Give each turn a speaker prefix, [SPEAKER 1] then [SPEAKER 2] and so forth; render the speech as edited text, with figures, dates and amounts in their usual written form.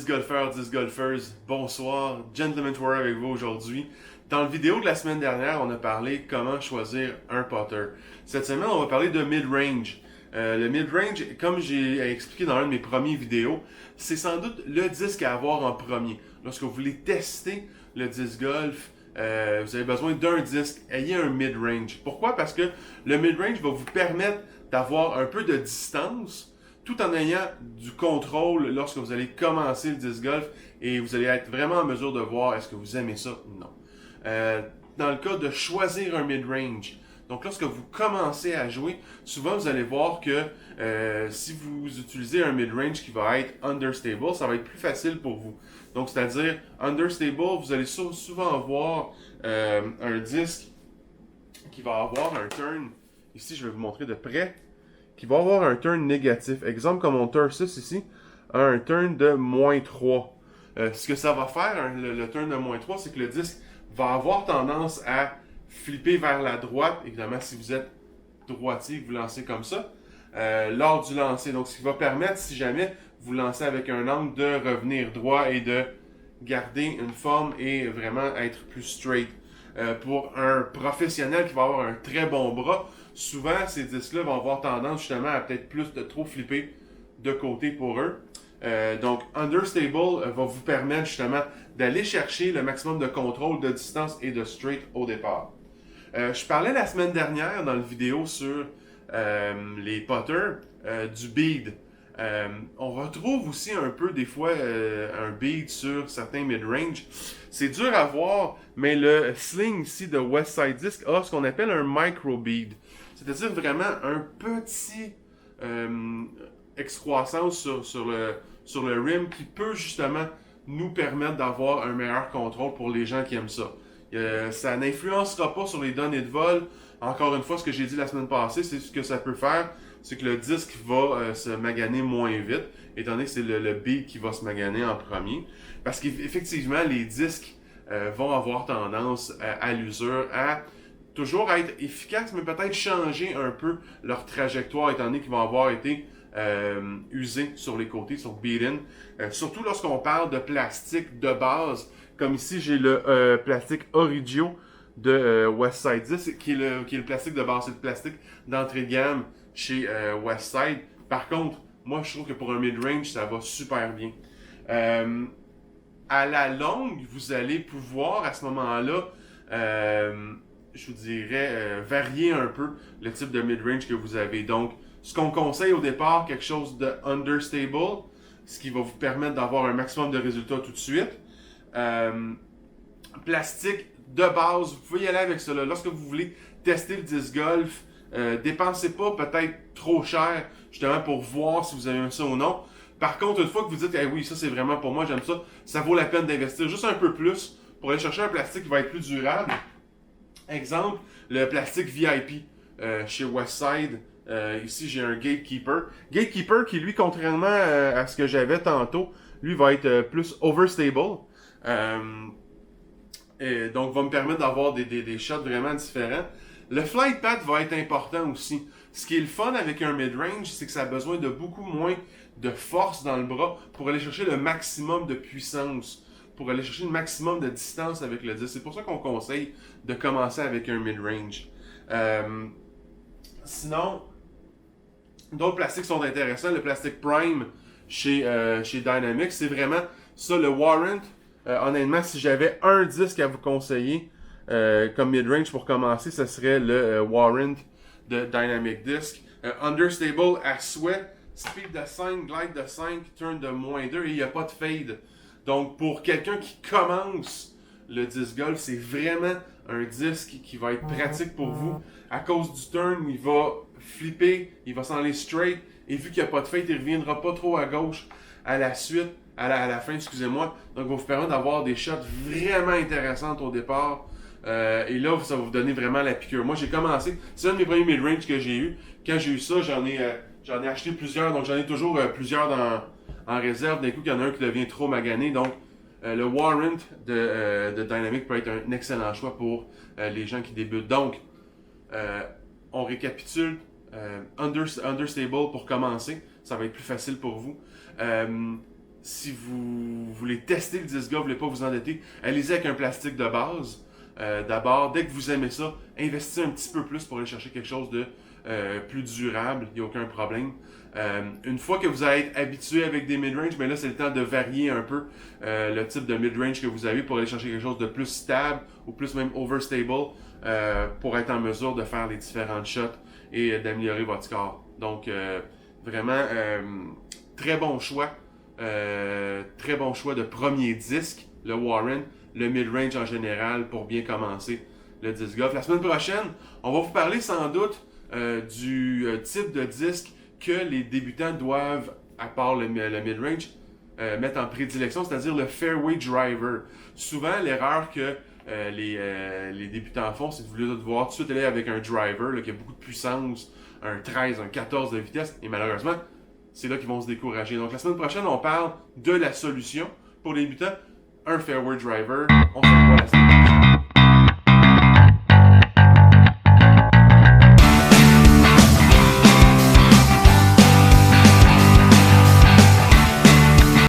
[SPEAKER 1] golfeurs, 10 golfeuses, bonsoir, Gentleman Tour avec vous aujourd'hui. Dans la vidéo de la semaine dernière, on a parlé comment choisir un putter. Cette semaine, on va parler de mid-range. Le mid-range, comme j'ai expliqué dans une de mes premières vidéos, c'est sans doute le disque à avoir en premier. Lorsque vous voulez tester le disque golf, vous avez besoin d'un disque, ayez un mid-range. Pourquoi? Parce que le mid-range va vous permettre d'avoir un peu de distance, tout en ayant du contrôle lorsque vous allez commencer le disc golf et vous allez être vraiment en mesure de voir est-ce que vous aimez ça ou non. Dans le cas de choisir un mid-range, donc lorsque vous commencez à jouer, souvent vous allez voir que si vous utilisez un mid-range qui va être understable, ça va être plus facile pour vous. Donc c'est-à-dire understable, vous allez souvent voir un disque qui va avoir un turn, ici je vais vous montrer de près, qui va avoir un turn négatif. Exemple comme mon turn 6 ici, a un turn de -3. Ce que ça va faire, le turn de -3, c'est que le disque va avoir tendance à flipper vers la droite. Évidemment, si vous êtes droitier, vous lancez comme ça, lors du lancer. Donc, ce qui va permettre, si jamais vous lancez avec un angle, de revenir droit et de garder une forme et vraiment être plus straight. Pour un professionnel qui va avoir un très bon bras, souvent ces disques-là vont avoir tendance justement à peut-être plus de trop flipper de côté pour eux. Donc understable va vous permettre justement d'aller chercher le maximum de contrôle, de distance et de straight au départ. Je parlais la semaine dernière dans la vidéo sur les putters du bead. On retrouve aussi un peu des fois un bead sur certains mid-range. C'est dur à voir, mais le sling ici de Westside Disc a ce qu'on appelle un micro bead. C'est-à-dire vraiment un petit excroissance sur le rim qui peut justement nous permettre d'avoir un meilleur contrôle pour les gens qui aiment ça. Ça n'influencera pas sur les données de vol. Encore une fois, ce que j'ai dit la semaine passée, c'est ce que ça peut faire, c'est que le disque va se maganer moins vite, étant donné que c'est le bead qui va se maganer en premier. Parce qu'effectivement, les disques vont avoir tendance à l'usure à toujours être efficaces, mais peut-être changer un peu leur trajectoire, étant donné qu'ils vont avoir été usés sur les côtés, sur beaten. Surtout lorsqu'on parle de plastique de base, comme ici j'ai le plastique Origio de Westside Disc, qui est le plastique de base, c'est le plastique d'entrée de gamme chez Westside. Par contre, moi je trouve que pour un mid-range, ça va super bien. À la longue, vous allez pouvoir à ce moment-là, je vous dirais, varier un peu le type de mid-range que vous avez. Donc, ce qu'on conseille au départ, quelque chose de understable, ce qui va vous permettre d'avoir un maximum de résultats tout de suite. Plastique de base, vous pouvez y aller avec cela. Lorsque vous voulez tester le disc golf, dépensez pas peut-être trop cher, justement pour voir si vous avez ça ou non. Par contre, une fois que vous dites, oui, ça c'est vraiment pour moi, j'aime ça, ça vaut la peine d'investir juste un peu plus pour aller chercher un plastique qui va être plus durable. Exemple, le plastique VIP chez Westside. Ici, j'ai un Gatekeeper. Gatekeeper qui, lui, contrairement à ce que j'avais tantôt, lui va être plus overstable. Et donc, va me permettre d'avoir des shots vraiment différents. Le flight path va être important aussi. Ce qui est le fun avec un mid-range, c'est que ça a besoin de beaucoup moins de force dans le bras pour aller chercher le maximum de puissance, pour aller chercher le maximum de distance avec le disque. C'est pour ça qu'on conseille de commencer avec un mid-range. Sinon, d'autres plastiques sont intéressants. Le plastique Prime chez Dynamic, c'est vraiment ça, le Warrant. Honnêtement, si j'avais un disque à vous conseiller comme mid-range pour commencer, ce serait le Warrant de Dynamic Disc. Understable à souhait, speed de 5, glide de 5, turn de -2 et il n'y a pas de fade. Donc pour quelqu'un qui commence le disc golf, c'est vraiment un disque qui va être pratique pour vous. À cause du turn, il va flipper, il va s'en aller straight et vu qu'il n'y a pas de fade, il ne reviendra pas trop à gauche à la suite. À la fin, excusez-moi. Donc, il va vous permettre d'avoir des shots vraiment intéressantes au départ. Et là, ça va vous donner vraiment la piqûre. Moi, j'ai commencé, c'est un de mes premiers mid-range que j'ai eu. Quand j'ai eu ça, j'en ai acheté plusieurs. Donc, j'en ai toujours plusieurs en réserve. D'un coup, il y en a un qui devient trop magané. Donc, le Warrant de Dynamic peut être un excellent choix pour les gens qui débutent. Donc, on récapitule. Understable pour commencer. Ça va être plus facile pour vous. si vous voulez tester le disc golf, vous voulez pas vous endetter, allez-y avec un plastique de base. D'abord, dès que vous aimez ça, investissez un petit peu plus pour aller chercher quelque chose de plus durable, il n'y a aucun problème. Une fois que vous allez être habitué avec des mid-range, ben là c'est le temps de varier un peu le type de mid-range que vous avez pour aller chercher quelque chose de plus stable ou plus même overstable pour être en mesure de faire les différentes shots et d'améliorer votre score. Donc vraiment très bon choix. Très bon choix de premier disque, le Warren, le mid-range en général pour bien commencer le disc golf. La semaine prochaine, on va vous parler sans doute du type de disque que les débutants doivent, à part le mid-range, mettre en prédilection, c'est-à-dire le fairway driver. Souvent, l'erreur que les débutants font, c'est de vouloir tout de suite aller avec un driver là, qui a beaucoup de puissance, un 13, un 14 de vitesse, et malheureusement, c'est là qu'ils vont se décourager. Donc la semaine prochaine, on parle de la solution pour les débutants, un fairway driver. On se revoit la